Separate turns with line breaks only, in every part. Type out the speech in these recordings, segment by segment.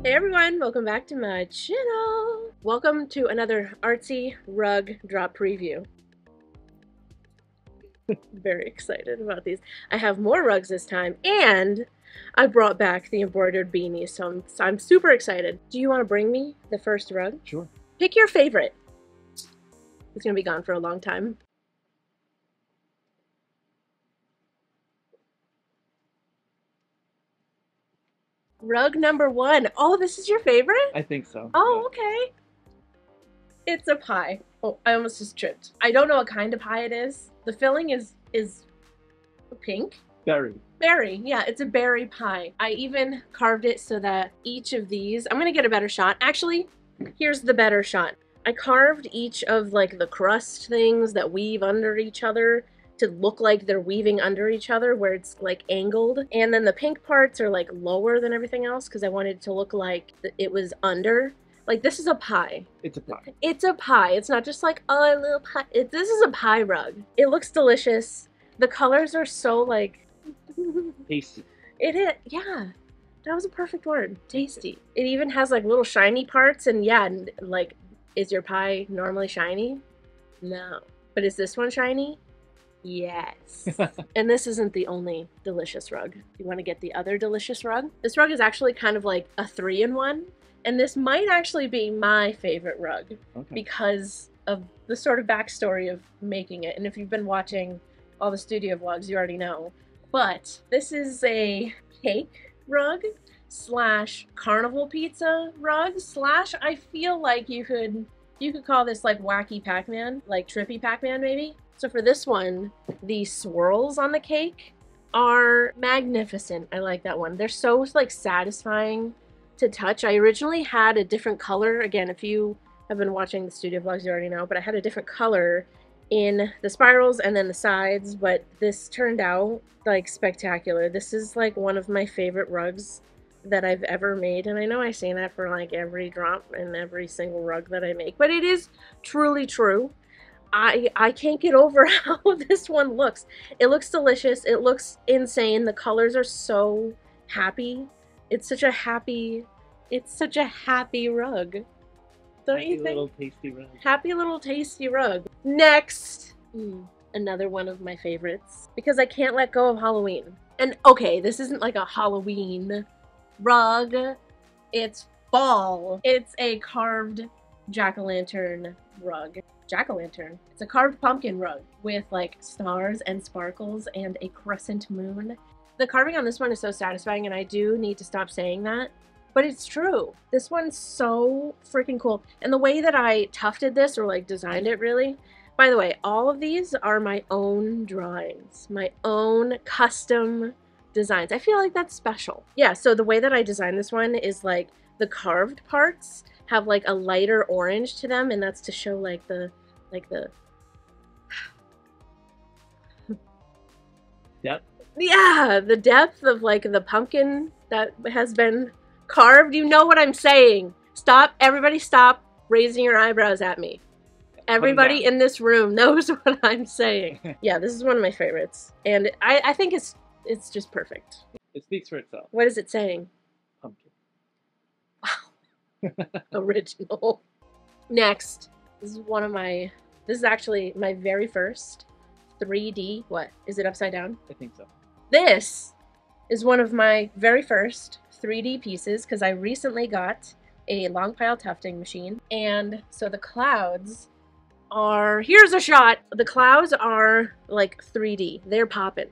Hey everyone, welcome back to my channel. Welcome to another Artsy rug drop preview. Very excited about these. I have more rugs this time, and I brought back the embroidered beanies, so I'm super excited. Do you want to bring me the first rug?
Sure.
Pick your favorite. It's gonna be gone for a long time. Rug number one. Oh, this is your favorite?
I think so.
Oh,
yeah.
okay. It's a pie. Oh, I almost just tripped. I don't know what kind of pie it is. The filling is pink.
Berry.
Berry, yeah, it's a berry pie. I even carved it so that each of these, I'm gonna get a better shot. Actually, here's the better shot. I carved each of like the crust things that weave under each other to look like they're weaving under each other where it's like angled. And then the pink parts are like lower than everything else because I wanted it to look like it was under. Like, this is a pie.
It's a pie.
It's a pie. It's not just like, oh, a little pie. This is a pie rug. It looks delicious. The colors are so like...
Tasty.
Yeah. That was a perfect word. Tasty. It even has like little shiny parts, and yeah, like, is your pie normally shiny? No. But is this one shiny? Yes. And this isn't the only delicious rug. You want to get the other delicious rug? This rug is actually kind of like a 3-in-1. And this might actually be my favorite rug because of the sort of backstory of making it. And if you've been watching all the studio vlogs, you already know. But this is a cake rug slash carnival pizza rug slash I feel like you could call this like wacky Pac-Man, like trippy Pac-Man maybe. So for this one, the swirls on the cake are magnificent. I like that one. They're so like satisfying to touch. I originally had a different color. Again, if you have been watching the studio vlogs, you already know, but I had a different color in the spirals and then the sides, but this turned out like spectacular. This is like one of my favorite rugs that I've ever made, and I know I say that for like every drop and every single rug that I make, but it is truly true. I can't get over how this one looks. It looks delicious. It looks insane. The colors are so happy. It's such a happy rug. Don't you think? Happy
little tasty rug.
Happy little tasty rug. Next, another one of my favorites because I can't let go of Halloween. And okay, this isn't like a Halloween rug. It's fall. It's a carved jack-o'-lantern rug. Jack-o'-lantern. It's a carved pumpkin rug with like stars and sparkles and a crescent moon. The carving on this one is so satisfying, and I do need to stop saying that, but it's true. This one's so freaking cool. And the way that I tufted this, or like designed it really, by the way, all of these are my own drawings, my own custom designs. I feel like that's special. Yeah, so the way that I designed this one is like the carved parts have like a lighter orange to them, and that's to show like the
Yep.
Yeah, the depth of like the pumpkin that has been carved. You know what I'm saying. Stop, everybody stop raising your eyebrows at me. Everybody in this room knows what I'm saying. Yeah, this is one of my favorites. And I think it's just perfect.
It speaks for itself.
What is it saying?
Pumpkin.
Wow. Original. Next, this is actually my very first 3D, what? Is it upside down?
I think so.
This is one of my very first 3D pieces because I recently got a long pile tufting machine. And so the clouds are, here's a shot. The clouds are like 3D. They're popping.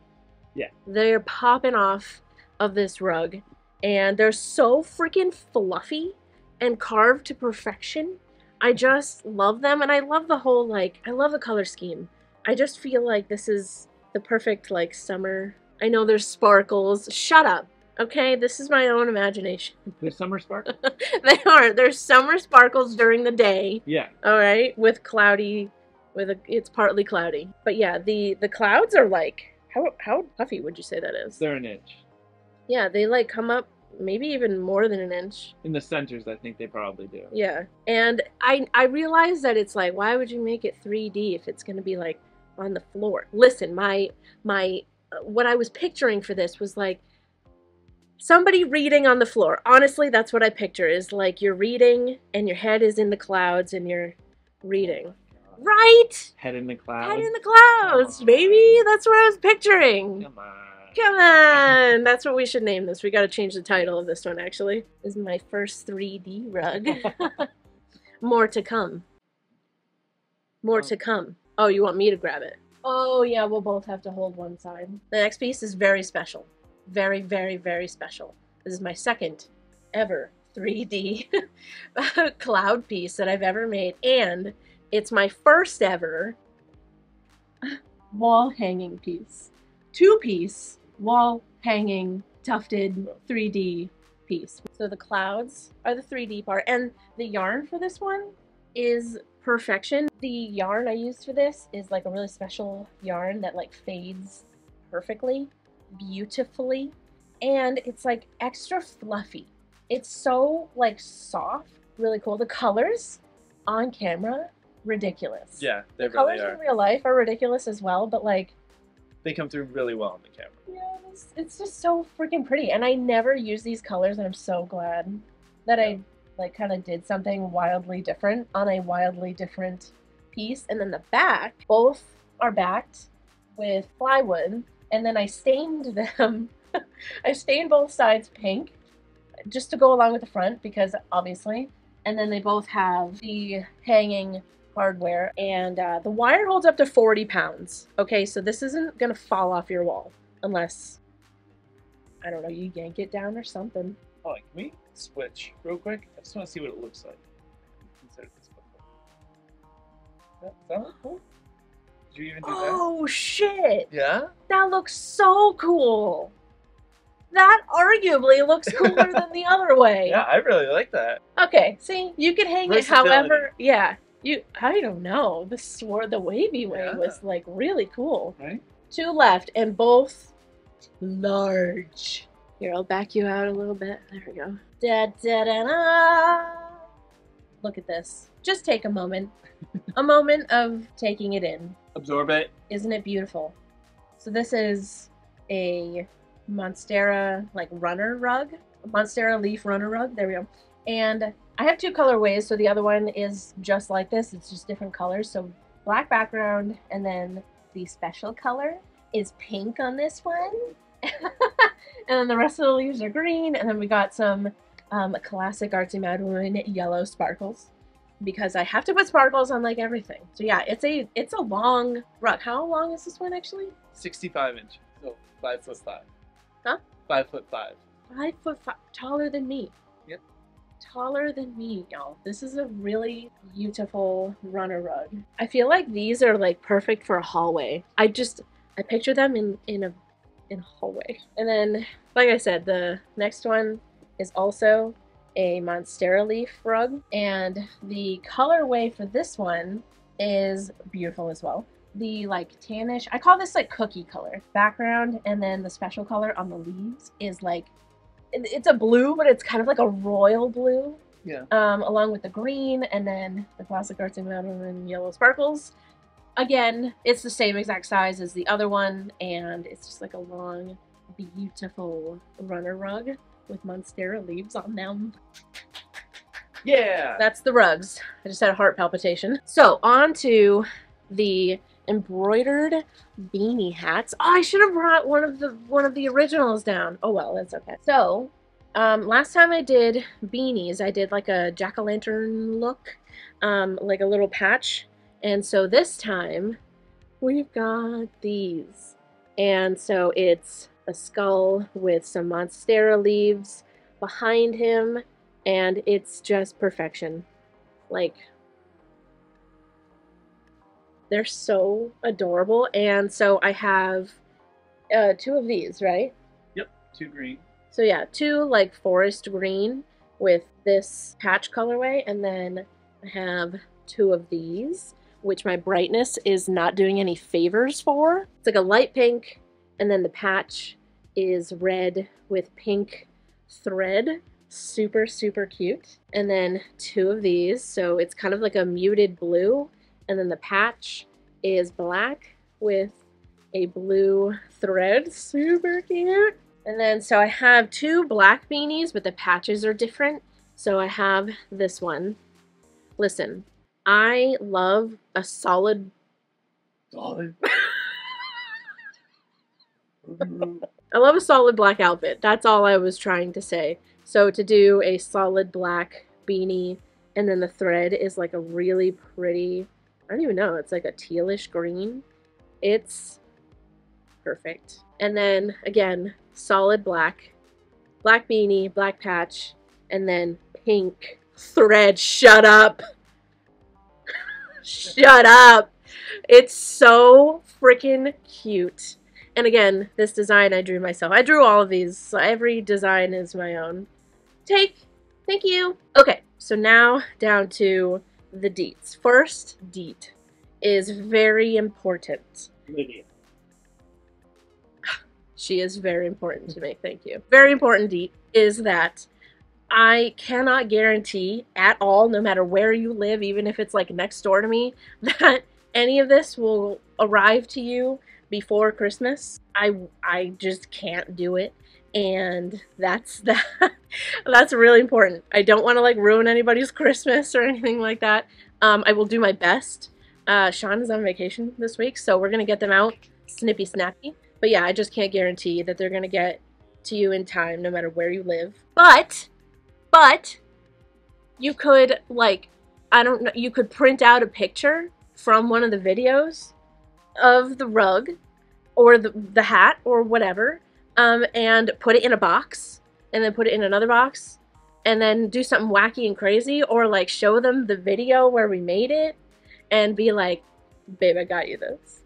Yeah. They're
popping off of this rug. And they're so freaking fluffy and carved to perfection. I just love them. And I love the whole, like, I love the color scheme. I just feel like this is the perfect, like, summer. I know there's sparkles. Shut up. Okay, this is my own imagination.
There's summer sparkles?
They are. There's summer sparkles during the day.
Yeah.
All right, with cloudy, it's partly cloudy. But yeah, the clouds are like, how puffy would you say that is?
They're an inch.
Yeah, they like come up maybe even more than an inch.
In the centers, I think they probably do.
Yeah, and I realize that it's like, why would you make it 3D if it's going to be like on the floor? Listen, my what I was picturing for this was like somebody reading on the floor. Honestly, that's what I picture, is like you're reading and your head is in the clouds and you're reading. Right?
Head in the clouds.
Head in the clouds, baby. That's what I was picturing.
Come on.
Come on. That's what we should name this. We got to change the title of this one, actually. This is my first 3D rug. More to come. More to come. Oh, you want me to grab it? Oh, yeah, we'll both have to hold one side. The next piece is very special. Very, very, very special. This is my second ever 3D cloud piece that I've ever made, and it's my first ever wall hanging piece. Two-piece wall hanging tufted 3D piece. So the clouds are the 3D part, and the yarn for this one is perfection. The yarn I used for this is like a really special yarn that like fades perfectly, beautifully, and it's like extra fluffy. It's so like soft, really cool. The colors on camera, ridiculous.
Yeah, they
the colors
really are.
In real life are ridiculous as well, but like
they come through really well on the camera.
Yeah, it's just so freaking pretty, and I never use these colors, and I'm so glad that I like kind of did something wildly different on a wildly different piece. And then the back, both are backed with plywood, and then I stained them. I stained both sides pink just to go along with the front, because obviously, and then they both have the hanging hardware, and the wire holds up to 40 pounds. Okay, so this isn't gonna fall off your wall unless, I don't know, you yank it down or something.
Oh, can we switch real quick? I just want to see what it looks like. Insert this before. Does that look cool? Did you even do that?
Oh shit!
Yeah?
That looks so cool! That arguably looks cooler than the other way.
Yeah, I really like that.
Okay, see, you can hang it however, yeah. I don't know, the wavy way was like really cool.
Right?
Two left, and both large. Here, I'll back you out a little bit. There we go. Da, da, da, da. Look at this. Just take a moment. A moment of taking it in.
Absorb it.
Isn't it beautiful? So this is a Monstera like runner rug. A Monstera leaf runner rug. There we go. And I have two colorways, so the other one is just like this. It's just different colors. So black background, and then the special color is pink on this one. And then the rest of the leaves are green, and then we got some classic Artsymadwoman yellow sparkles, because I have to put sparkles on like everything. So yeah, it's a long rug. How long is this one actually?
65 inches. So 5'5".
Huh?
5'5".
5'5", taller than me.
Yep.
Taller than me, y'all. This is a really beautiful runner rug. I feel like these are like perfect for a hallway. I picture them in a hallway. And then, like I said, the next one is also a Monstera leaf rug, and the colorway for this one is beautiful as well. The like tannish, I call this like cookie color background, and then the special color on the leaves is like, it's a blue, but it's kind of like a royal blue.
Yeah.
Along with the green, and then the classic Artsymadwoman yellow sparkles. Again, it's the same exact size as the other one, and it's just like a long, beautiful runner rug with Monstera leaves on them.
Yeah!
That's the rugs. I just had a heart palpitation. So, on to the embroidered beanie hats. Oh, I should have brought one of the originals down. Oh well, that's okay. So, last time I did beanies, I did like a jack-o'-lantern look, like a little patch. And so this time, we've got these. And so it's a skull with some Monstera leaves behind him, and it's just perfection. Like, they're so adorable. And so I have two of these, right?
Yep, 2 green.
So yeah, 2 like forest green with this patch colorway, and then I have 2 of these, which my brightness is not doing any favors for. It's like a light pink, and then the patch is red with pink thread. Super, super cute. And then 2 of these, so it's kind of like a muted blue, and then the patch is black with a blue thread. Super cute. And then, so I have 2 black beanies, but the patches are different. So I have this one. Listen, I love a solid...
Solid.
I love a solid black outfit. That's all I was trying to say. So to do a solid black beanie, and then the thread is like a really pretty, I don't even know, it's like a tealish green. It's perfect. And then again, solid black beanie, black patch, and then pink thread. Shut up. Shut up. It's so freaking cute. And again, this design I drew myself. I drew all of these, so every design is my own. Thank you. Okay, so now down to the deets. First deet is very important.
Lydia.
She is very important to me, thank you. Very important deet is that I cannot guarantee at all, no matter where you live, even if it's like next door to me, that any of this will arrive to you before Christmas. I just can't do it, and that's that. That's really important. I don't want to like ruin anybody's Christmas or anything like that. I will do my best. Sean is on vacation this week, so we're gonna get them out snippy snappy. But yeah, I just can't guarantee that they're gonna get to you in time, no matter where you live. But you could, like, I don't know, you could print out a picture from one of the videos of the rug or the hat or whatever, and put it in a box, and then put it in another box, and then do something wacky and crazy, or like show them the video where we made it and be like, babe, I got you this.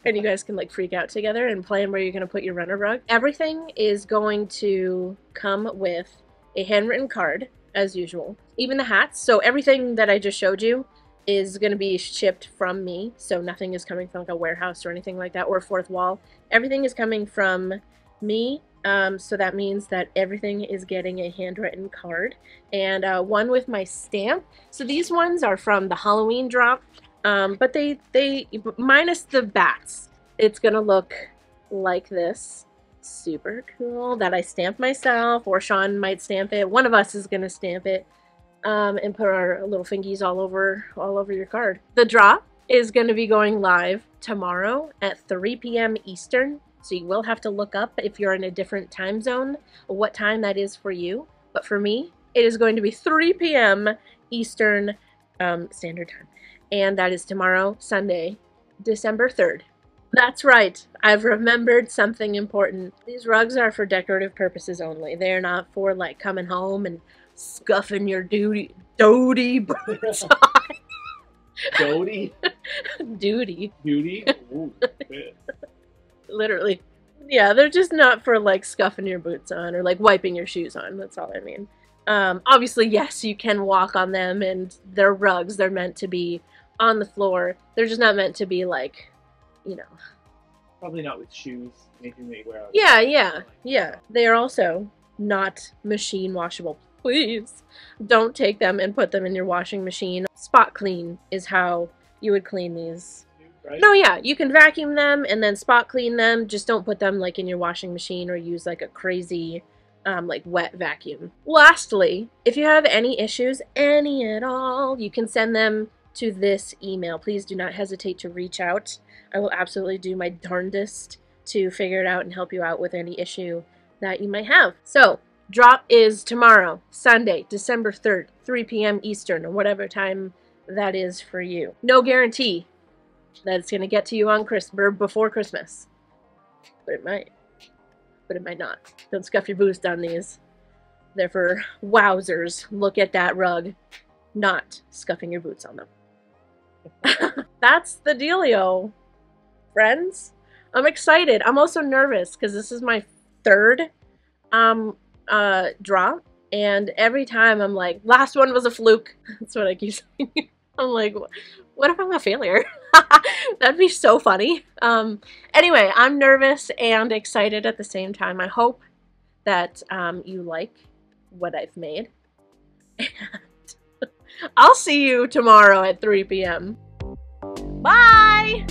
And you guys can like freak out together and plan where you're going to put your runner rug. Everything is going to come with a handwritten card, as usual. Even the hats. So everything that I just showed you is going to be shipped from me. So nothing is coming from like a warehouse or anything like that, or a fourth wall. Everything is coming from me. So that means that everything is getting a handwritten card. And one with my stamp. So these ones are from the Halloween drop. But they minus the bats, it's gonna look like this. Super cool. That I stamped myself, or Sean might stamp it. One of us is gonna stamp it, and put our little fingies all over your card. The drop is gonna be going live tomorrow at 3 p.m. Eastern. So you will have to look up, if you're in a different time zone, what time that is for you. But for me, it is going to be 3 p.m. Eastern Standard Time. And that is tomorrow, Sunday, December 3rd. That's right, I've remembered something important. These rugs are for decorative purposes only. They're not for like coming home and scuffing your doty boots on.
Doty?
Duty.
Beauty? Ooh, good.
Literally. Yeah, they're just not for like scuffing your boots on or like wiping your shoes on. That's all I mean. Obviously, yes, you can walk on them, and they're rugs. They're meant to be on the floor. They're just not meant to be like, you know.
Probably not with shoes. Anything that you wear out.
Yeah. They are also not machine washable. Please don't take them and put them in your washing machine. Spot clean is how you would clean these. Right? No, yeah, you can vacuum them and then spot clean them. Just don't put them like in your washing machine or use like a crazy like wet vacuum. Lastly, if you have any issues, any at all, you can send them to this email. Please do not hesitate to reach out. I will absolutely do my darndest to figure it out and help you out with any issue that you might have. So, drop is tomorrow, Sunday, December 3rd, 3 p.m. Eastern, or whatever time that is for you. No guarantee that it's going to get to you on before Christmas, but it might. But it might not. Don't scuff your boots down these. They're for wowzers. Look at that rug. Not scuffing your boots on them. That's the dealio, friends. I'm excited. I'm also nervous because this is my third draw. And every time I'm like, last one was a fluke. That's what I keep saying. I'm like, what if I'm a failure? That'd be so funny. Anyway, I'm nervous and excited at the same time. I hope that you like what I've made. And I'll see you tomorrow at 3 p.m. Bye!